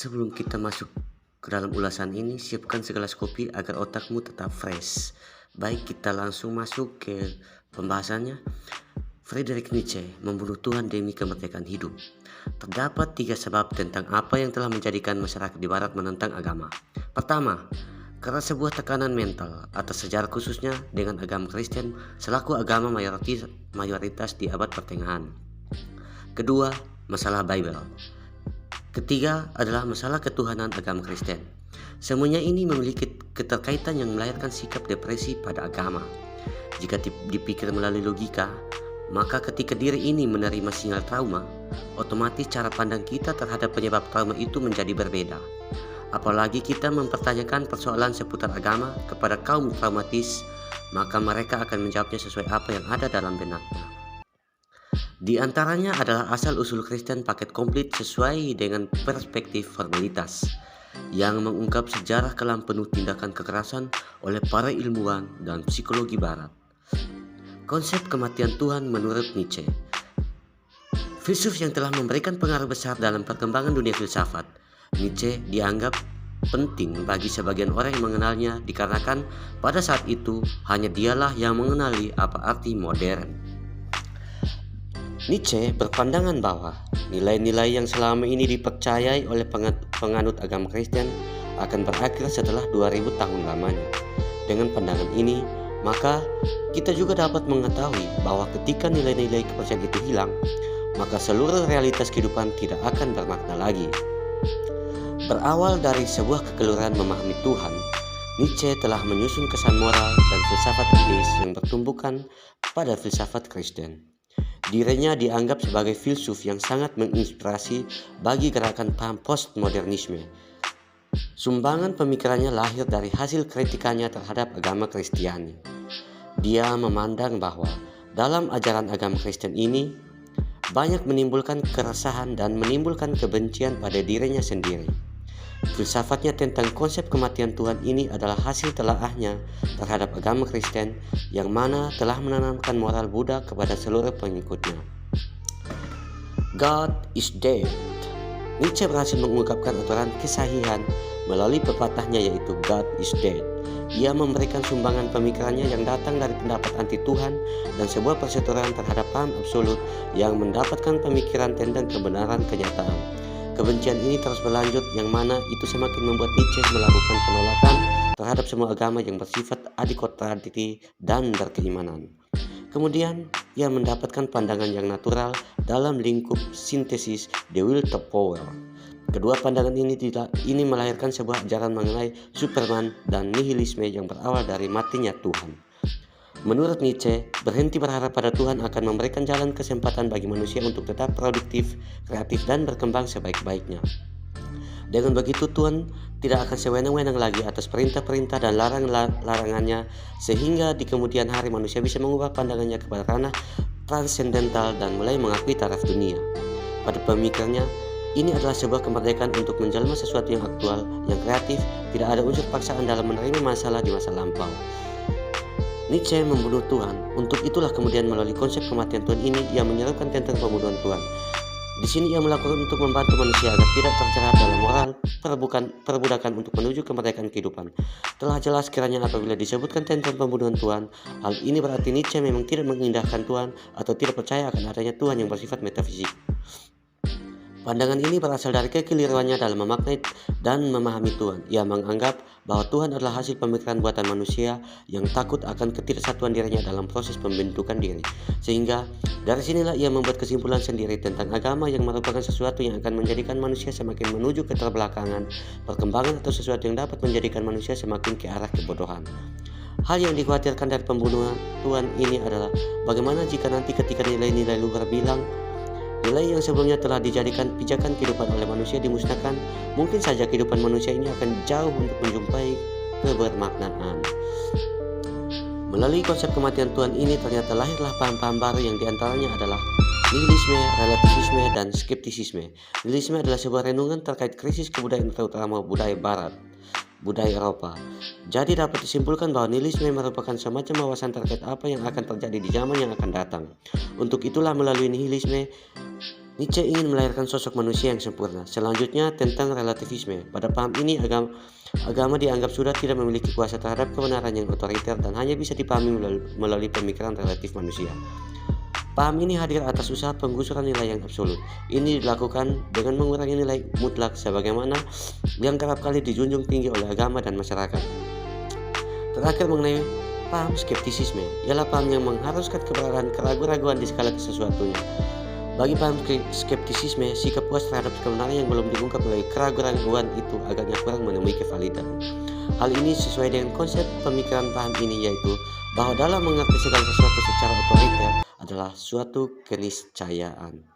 Sebelum kita masuk ke dalam ulasan ini, siapkan segelas kopi agar otakmu tetap fresh. Baik, kita langsung masuk ke pembahasannya. Friedrich Nietzsche membunuh Tuhan demi kemerdekaan hidup. Terdapat 3 sebab tentang apa yang telah menjadikan masyarakat di Barat menentang agama. Pertama, karena sebuah tekanan mental atas sejarah khususnya dengan agama Kristen selaku agama mayoritas di abad pertengahan. Kedua, masalah Bible. Ketiga adalah masalah ketuhanan agama Kristen. Semuanya ini memiliki keterkaitan yang melahirkan sikap depresi pada agama. Jika dipikir melalui logika, maka ketika diri ini menerima sinyal trauma, otomatis cara pandang kita terhadap penyebab trauma itu menjadi berbeda. Apalagi kita mempertanyakan persoalan seputar agama kepada kaum traumatis, maka mereka akan menjawabnya sesuai apa yang ada dalam benaknya. Di antaranya adalah asal-usul Kristen paket komplit sesuai dengan perspektif formalitas yang mengungkap sejarah kelam penuh tindakan kekerasan oleh para ilmuwan dan psikologi Barat. Konsep kematian Tuhan menurut Nietzsche. Filsuf yang telah memberikan pengaruh besar dalam perkembangan dunia filsafat, Nietzsche dianggap penting bagi sebagian orang yang mengenalnya dikarenakan pada saat itu hanya dialah yang mengenali apa arti modern. Nietzsche berpandangan bahwa nilai-nilai yang selama ini dipercayai oleh penganut agama Kristen akan berakhir setelah 2000 tahun lamanya. Dengan pandangan ini, maka kita juga dapat mengetahui bahwa ketika nilai-nilai kepercayaan itu hilang, maka seluruh realitas kehidupan tidak akan bermakna lagi. Berawal dari sebuah kekeliruan memahami Tuhan, Nietzsche telah menyusun kesan moral dan filsafat etis yang bertumbukan pada filsafat Kristen. Dirinya dianggap sebagai filsuf yang sangat menginspirasi bagi gerakan paham postmodernisme. Sumbangan pemikirannya lahir dari hasil kritikannya terhadap agama Kristiani. Dia memandang bahwa dalam ajaran agama Kristen ini banyak menimbulkan keresahan dan menimbulkan kebencian pada dirinya sendiri. Filsafatnya tentang konsep kematian Tuhan ini adalah hasil telaahnya terhadap agama Kristen yang mana telah menanamkan moral Buddha kepada seluruh pengikutnya. God is dead. Nietzsche berhasil mengungkapkan aturan kesahihan melalui pepatahnya yaitu God is dead. Ia memberikan sumbangan pemikirannya yang datang dari pendapat anti Tuhan dan sebuah perseteruan terhadap paham absolut yang mendapatkan pemikiran tentang kebenaran kenyataan. Kebencian ini terus berlanjut yang mana itu semakin membuat Nietzsche melakukan penolakan terhadap semua agama yang bersifat adikontradiktif dan berkeimanan. Kemudian ia mendapatkan pandangan yang natural dalam lingkup sintesis The Will to Power. Kedua pandangan ini melahirkan sebuah ajaran mengenai Superman dan nihilisme yang berawal dari matinya Tuhan. Menurut Nietzsche, berhenti berharap pada Tuhan akan memberikan jalan kesempatan bagi manusia untuk tetap produktif, kreatif, dan berkembang sebaik-baiknya. Dengan begitu, Tuhan tidak akan sewenang-wenang lagi atas perintah-perintah dan larangannya, sehingga di kemudian hari manusia bisa mengubah pandangannya kepada ranah transendental dan mulai mengakui taraf dunia. Pada pemikirannya, ini adalah sebuah kemerdekaan untuk menjelma sesuatu yang aktual, yang kreatif, tidak ada unsur paksaan dalam menerima masalah di masa lampau. Nietzsche membunuh Tuhan. Untuk itulah kemudian melalui konsep kematian Tuhan ini ia menyerukan tentang pembunuhan Tuhan. Di sini ia melakukan untuk membantu manusia agar tidak terjerat dalam moral perbudakan untuk menuju kemerdekaan kehidupan. Telah jelas kiranya apabila disebutkan tentang pembunuhan Tuhan, hal ini berarti Nietzsche memang tidak mengindahkan Tuhan atau tidak percaya akan adanya Tuhan yang bersifat metafisik. Pandangan ini berasal dari kekeliruannya dalam memaknai dan memahami Tuhan. Ia menganggap bahwa Tuhan adalah hasil pemikiran buatan manusia yang takut akan ketidaksatuan dirinya dalam proses pembentukan diri. Sehingga dari sinilah ia membuat kesimpulan sendiri tentang agama yang merupakan sesuatu yang akan menjadikan manusia semakin menuju keterbelakangan, perkembangan atau sesuatu yang dapat menjadikan manusia semakin ke arah kebodohan. Hal yang dikhawatirkan dari pembunuhan Tuhan ini adalah bagaimana jika nanti ketika nilai-nilai luhur bilang nilai yang sebelumnya telah dijadikan pijakan kehidupan oleh manusia dimusnahkan, mungkin saja kehidupan manusia ini akan jauh untuk menjumpai kebermaknaan. Melalui konsep kematian Tuhan ini ternyata lahirlah paham-paham baru yang diantaranya adalah nihilisme, relativisme, dan skeptisisme. Nihilisme adalah sebuah renungan terkait krisis kebudayaan terutama budaya Barat. budaya Eropa. Jadi dapat disimpulkan bahwa nihilisme merupakan semacam wawasan terkait apa yang akan terjadi di zaman yang akan datang. Untuk itulah melalui nihilisme, Nietzsche ingin melahirkan sosok manusia yang sempurna. Selanjutnya tentang relativisme. Pada paham ini agama dianggap sudah tidak memiliki kuasa terhadap kebenaran yang otoriter dan hanya bisa dipahami melalui pemikiran relatif manusia. Paham ini hadir atas usaha penggusuran nilai yang absolut. Ini dilakukan dengan mengurangi nilai mutlak sebagaimana yang kerap kali dijunjung tinggi oleh agama dan masyarakat. Terakhir mengenai paham skeptisisme, ialah paham yang mengharuskan keberadaan keraguan-raguan di segala sesuatunya. Bagi paham skeptisisme, sikap puas terhadap kebenaran yang belum diungkap melalui keraguan-raguan itu agaknya kurang menemui kevalidan. Hal ini sesuai dengan konsep pemikiran paham ini, yaitu bahwa dalam mengerti segala sesuatu secara otoriter adalah suatu keniscayaan.